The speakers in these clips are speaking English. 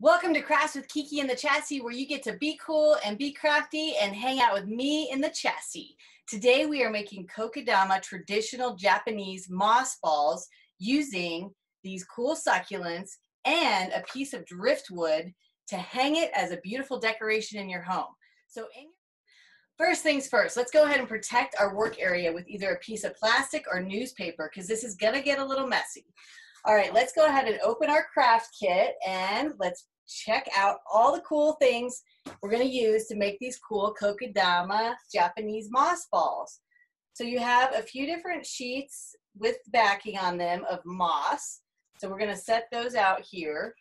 Welcome to Crafts with Kiki in the Chassis, where you get to be cool and be crafty and hang out with me in the chassis. Today we are making Kokedama traditional Japanese moss balls using these cool succulents and a piece of driftwood to hang it as a beautiful decoration in your home. First things first, let's go ahead and protect our work area with either a piece of plastic or newspaper because this is going to get a little messy. All right, let's go ahead and open our craft kit and let's check out all the cool things we're going to use to make these cool Kokedama Japanese moss balls. So you have a few different sheets with backing on them of moss. So we're going to set those out here.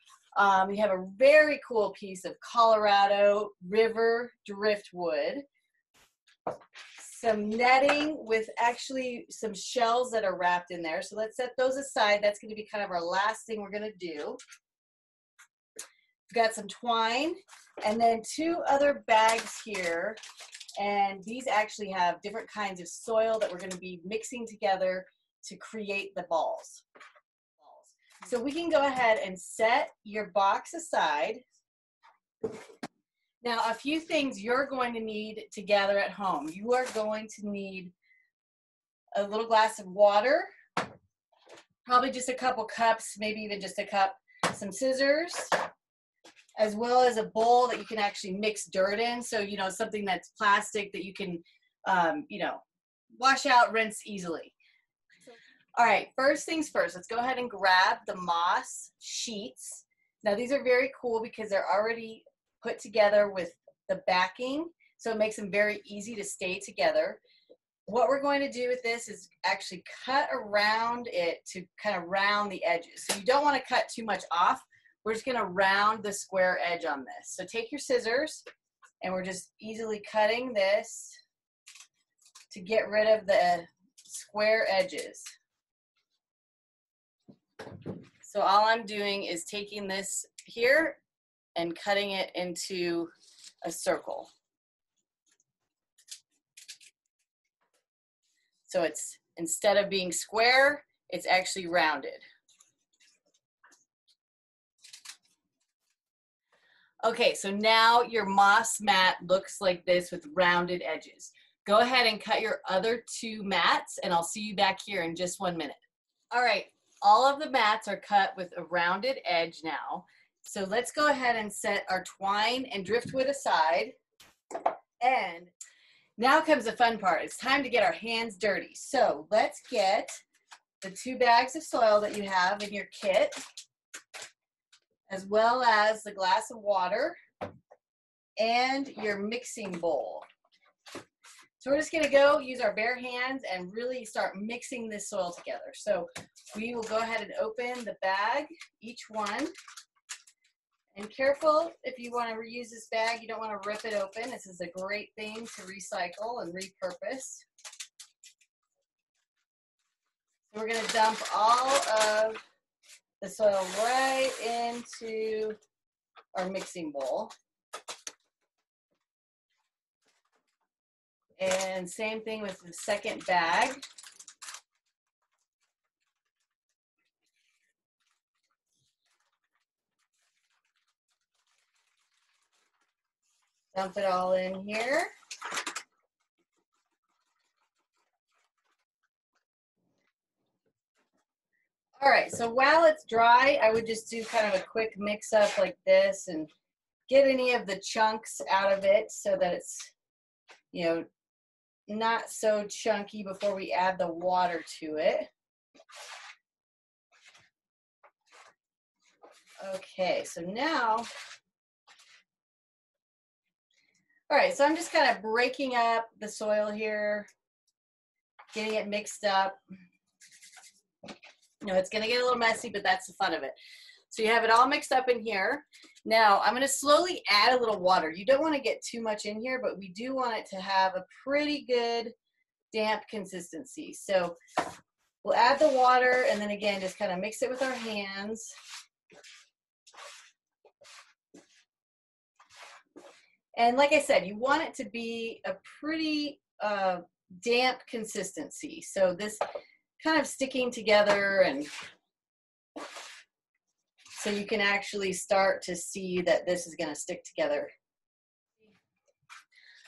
We have a very cool piece of Colorado River driftwood. Some netting with actually some shells that are wrapped in there. So let's set those aside. That's going to be kind of our last thing we're going to do. We've got some twine and then two other bags here. And these actually have different kinds of soil that we're going to be mixing together to create the balls. So we can go ahead and set your box aside. Now, a few things you're going to need to gather at home. You are going to need a little glass of water, probably just a couple cups, maybe even just a cup, some scissors, as well as a bowl that you can actually mix dirt in. So, you know, something that's plastic that you can, wash out, rinse easily. All right, first things first, let's go ahead and grab the moss sheets. Now, these are very cool because they're already put together with the backing, so it makes them very easy to stay together. What we're going to do with this is actually cut around it to kind of round the edges. So you don't want to cut too much off. We're just going to round the square edge on this. So take your scissors, and we're just easily cutting this to get rid of the square edges. So all I'm doing is taking this here and cutting it into a circle. So it's, instead of being square, it's actually rounded. Okay, so now your moss mat looks like this with rounded edges. Go ahead and cut your other two mats, and I'll see you back here in just 1 minute. All right, all of the mats are cut with a rounded edge now. So let's go ahead and set our twine and driftwood aside. And now comes the fun part. It's time to get our hands dirty. So let's get the 2 bags of soil that you have in your kit, as well as the glass of water and your mixing bowl. So we're just going to go use our bare hands and really start mixing this soil together. So we will go ahead and open the bag, each one. And careful, if you want to reuse this bag, you don't want to rip it open. This is a great thing to recycle and repurpose. So we're going to dump all of the soil right into our mixing bowl. And same thing with the second bag. Dump it all in here. All right, so while it's dry, I would just do kind of a quick mix up like this and get any of the chunks out of it so that it's, you know, not so chunky before we add the water to it. Okay, so now, all right, so I'm just kind of breaking up the soil here, getting it mixed up. You know, it's going to get a little messy, but that's the fun of it. So you have it all mixed up in here. Now, I'm going to slowly add a little water. You don't want to get too much in here, but we do want it to have a pretty good damp consistency. So we'll add the water and then again, just kind of mix it with our hands. And like I said, you want it to be a pretty damp consistency. So this kind of sticking together and so you can actually start to see that this is going to stick together.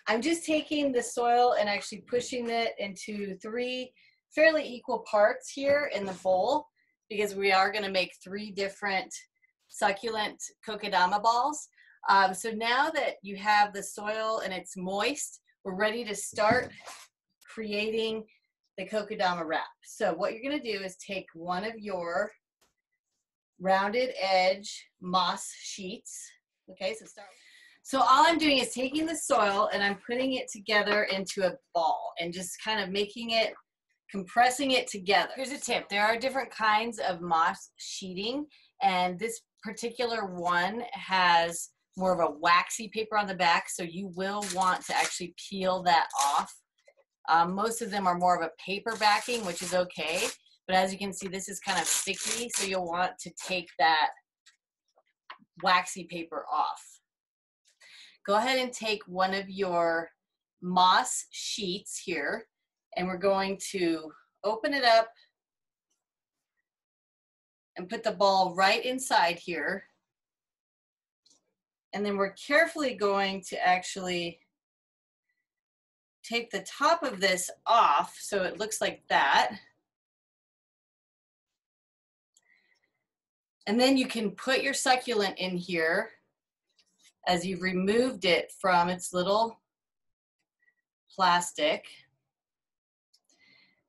I'm just taking the soil and actually pushing it into 3 fairly equal parts here in the bowl, because we are going to make 3 different succulent kokedama balls. So now that you have the soil and it's moist, we're ready to start creating the kokedama wrap. So what you're going to do is take one of your rounded edge moss sheets. Okay, so all I'm doing is taking the soil and I'm putting it together into a ball and just kind of making it, compressing it together. Here's a tip. There are different kinds of moss sheeting, and this particular one has more of a waxy paper on the back, so you will want to actually peel that off. Most of them are more of a paper backing, which is okay, but as you can see, this is kind of sticky, so you'll want to take that waxy paper off. Go ahead and take one of your moss sheets here, and we're going to open it up and put the ball right inside here. And then we're carefully going to actually take the top of this off so it looks like that. And then you can put your succulent in here as you've removed it from its little plastic,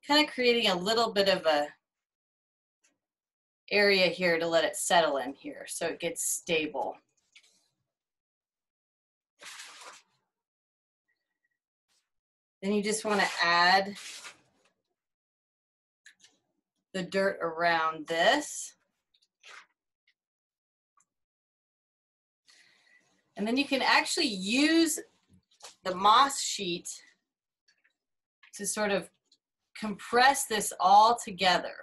kind of creating a little bit of a area here to let it settle in here so it gets stable. Then you just want to add the dirt around this. And then you can actually use the moss sheet to sort of compress this all together.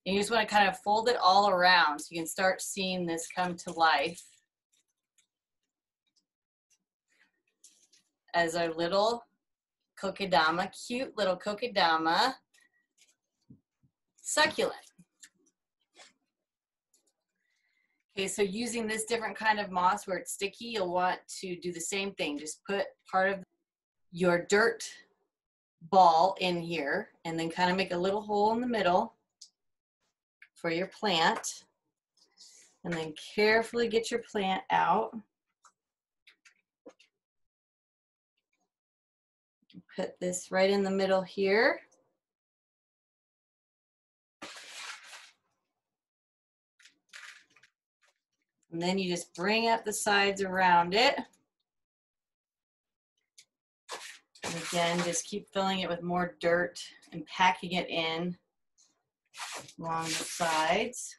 And you just want to kind of fold it all around so you can start seeing this come to life as our little kokedama, cute little kokedama succulent. Okay, so using this different kind of moss where it's sticky, you'll want to do the same thing. Just put part of your dirt ball in here and then kind of make a little hole in the middle for your plant, and then carefully get your plant out. Put this right in the middle here. And then you just bring up the sides around it. And again, just keep filling it with more dirt and packing it in along the sides.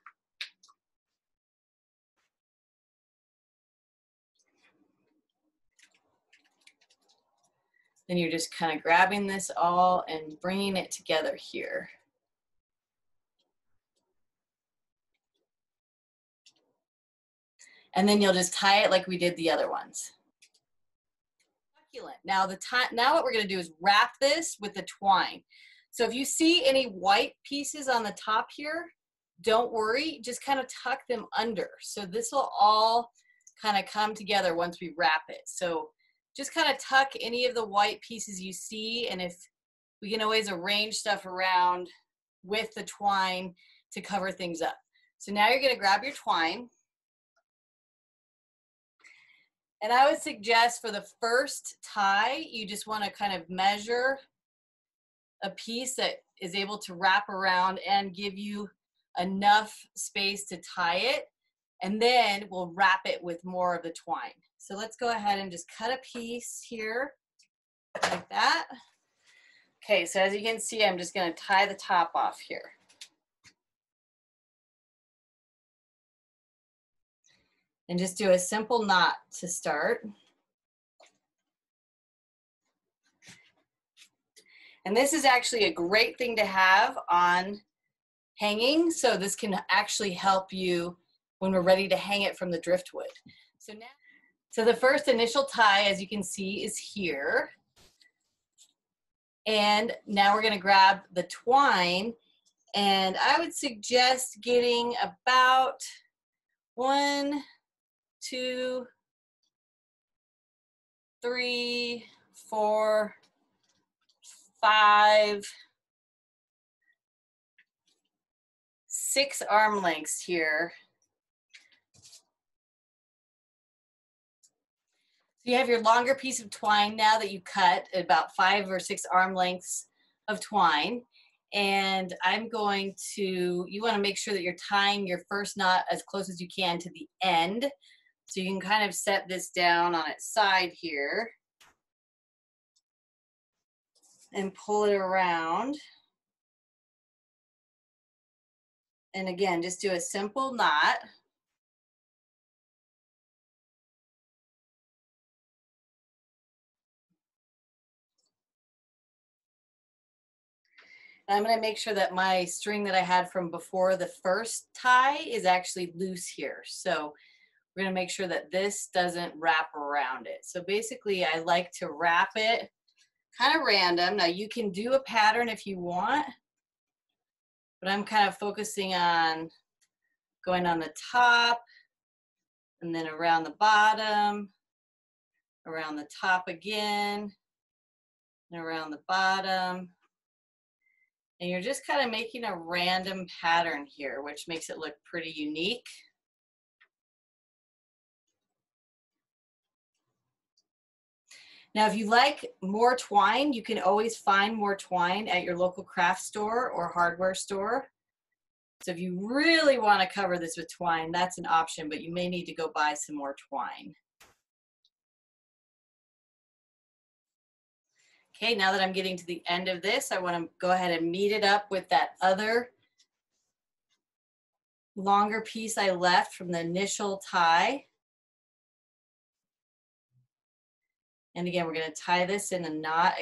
Then you're just kind of grabbing this all and bringing it together here. And then you'll just tie it like we did the other ones. Now what we're going to do is wrap this with the twine. So if you see any white pieces on the top here, don't worry, just kind of tuck them under. So this will all kind of come together once we wrap it. So just kind of tuck any of the white pieces you see, and if we can always arrange stuff around with the twine to cover things up. So now you're going to grab your twine. And I would suggest for the first tie, you just want to kind of measure a piece that is able to wrap around and give you enough space to tie it. And then we'll wrap it with more of the twine. So let's go ahead and just cut a piece here like that. Okay, so as you can see, I'm just going to tie the top off here. And just do a simple knot to start. And this is actually a great thing to have on hanging. So this can actually help you when we're ready to hang it from the driftwood. So the first initial tie, as you can see, is here. And now we're gonna grab the twine, and I would suggest getting about 1, 2, 3, 4, 5, 6 arm lengths here. So you have your longer piece of twine now that you cut about 5 or 6 arm lengths of twine. And I'm going to, you want to make sure that you're tying your first knot as close as you can to the end. So you can kind of set this down on its side here and pull it around. And again, just do a simple knot. And I'm going to make sure that my string that I had from before the first tie is actually loose here. So we're going to make sure that this doesn't wrap around it. So basically I like to wrap it kind of random. Now you can do a pattern if you want, but I'm kind of focusing on going on the top and then around the bottom, around the top again, and around the bottom. And you're just kind of making a random pattern here, which makes it look pretty unique. Now, if you like more twine, you can always find more twine at your local craft store or hardware store. So if you really want to cover this with twine, that's an option, but you may need to go buy some more twine. Okay, now that I'm getting to the end of this, I want to go ahead and meet it up with that other longer piece I left from the initial tie. And again, we're going to tie this in a knot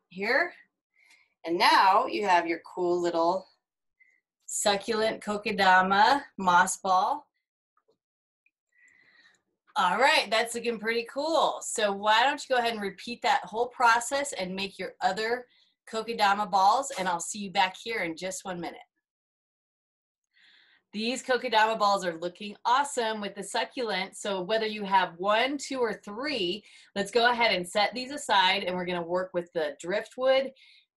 here. And now you have your cool little succulent kokedama moss ball. All right, that's looking pretty cool. So why don't you go ahead and repeat that whole process and make your other kokedama balls, and I'll see you back here in just 1 minute. These kokedama balls are looking awesome with the succulent. So whether you have 1, 2, or 3, let's go ahead and set these aside, and we're going to work with the driftwood,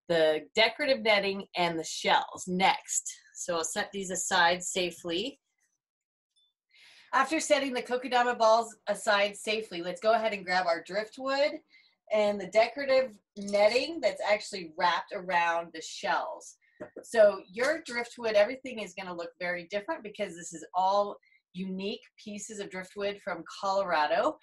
the decorative netting, and the shells next. So I'll set these aside safely. After setting the kokedama balls aside safely, let's go ahead and grab our driftwood and the decorative netting that's actually wrapped around the shells. So your driftwood, everything is going to look very different because this is all unique pieces of driftwood from Colorado.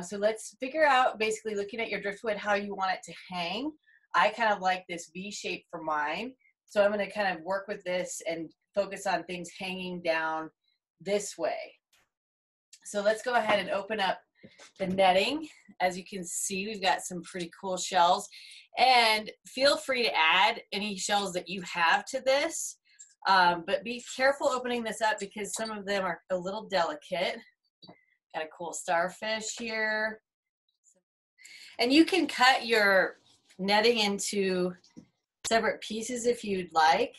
So let's figure out, basically looking at your driftwood, how you want it to hang. I kind of like this V shape for mine. So I'm going to kind of work with this and focus on things hanging down this way. So let's go ahead and open up the netting. As you can see, we've got some pretty cool shells, and feel free to add any shells that you have to this, but be careful opening this up because some of them are a little delicate. Got a cool starfish here, and you can cut your netting into separate pieces if you'd like.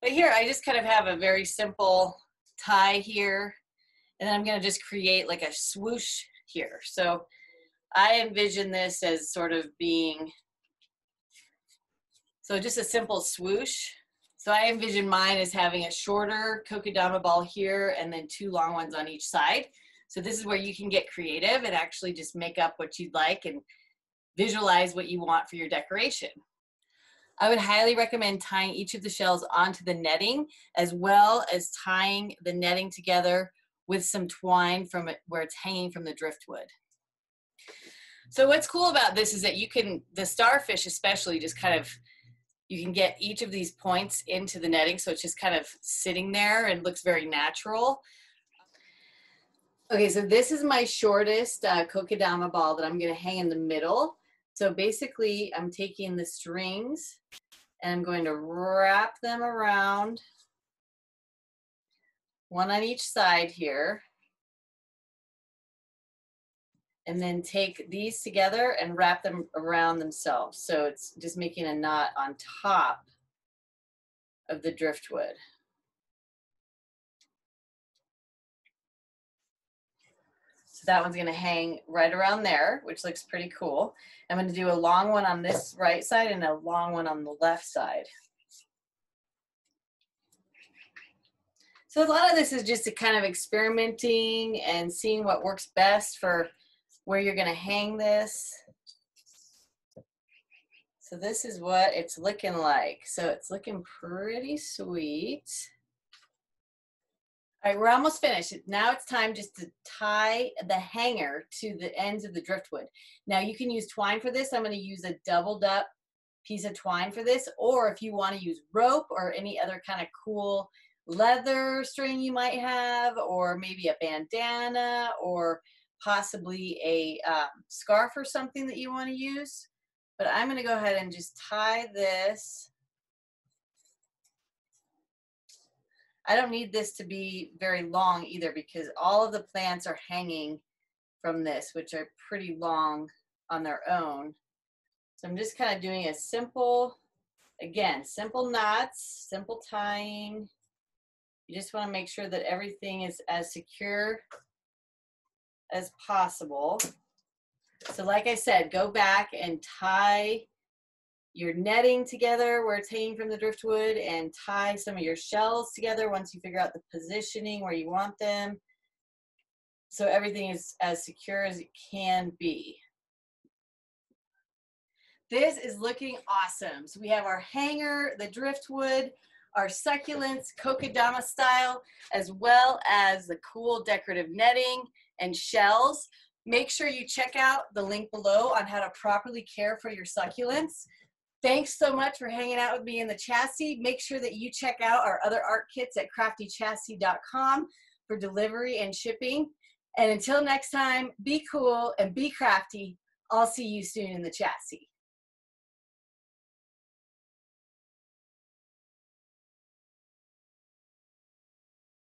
But here, I just kind of have a very simple tie here, and then I'm going to just create like a swoosh here. So I envision this as sort of being, so just a simple swoosh. So I envision mine as having a shorter kokedama ball here and then 2 long ones on each side. So this is where you can get creative and actually just make up what you'd like and visualize what you want for your decoration. I would highly recommend tying each of the shells onto the netting, as well as tying the netting together with some twine from it where it's hanging from the driftwood. So what's cool about this is that you can, the starfish especially, just kind of, you can get each of these points into the netting, so it's just kind of sitting there and looks very natural. Okay, so this is my shortest kokedama ball that I'm going to hang in the middle. So basically, I'm taking the strings and I'm going to wrap them around, one on each side here. and then take these together and wrap them around themselves. So it's just making a knot on top of the driftwood. So that one's gonna hang right around there, which looks pretty cool. I'm gonna do a long one on this right side and a long one on the left side. So a lot of this is just a kind of experimenting and seeing what works best for where you're gonna hang this. So this is what it's looking like. So it's looking pretty sweet. All right, we're almost finished. Now it's time just to tie the hanger to the ends of the driftwood. Now you can use twine for this. I'm going to use a doubled up piece of twine for this, or if you want to use rope or any other kind of cool leather string you might have, or maybe a bandana, or possibly a scarf or something that you want to use. But I'm going to go ahead and just tie this. I don't need this to be very long either, because all of the plants are hanging from this, which are pretty long on their own. So I'm just kind of doing a simple, again, simple knots, simple tying. You just want to make sure that everything is as secure as possible. So like I said, go back and tie your netting together where it's hanging from the driftwood, and tie some of your shells together once you figure out the positioning where you want them, so everything is as secure as it can be. This is looking awesome. So we have our hanger, the driftwood, our succulents, Kokedama style, as well as the cool decorative netting and shells. Make sure you check out the link below on how to properly care for your succulents. Thanks so much for hanging out with me in the chassis. Make sure that you check out our other art kits at craftychassis.com for delivery and shipping. And until next time, be cool and be crafty. I'll see you soon in the chassis.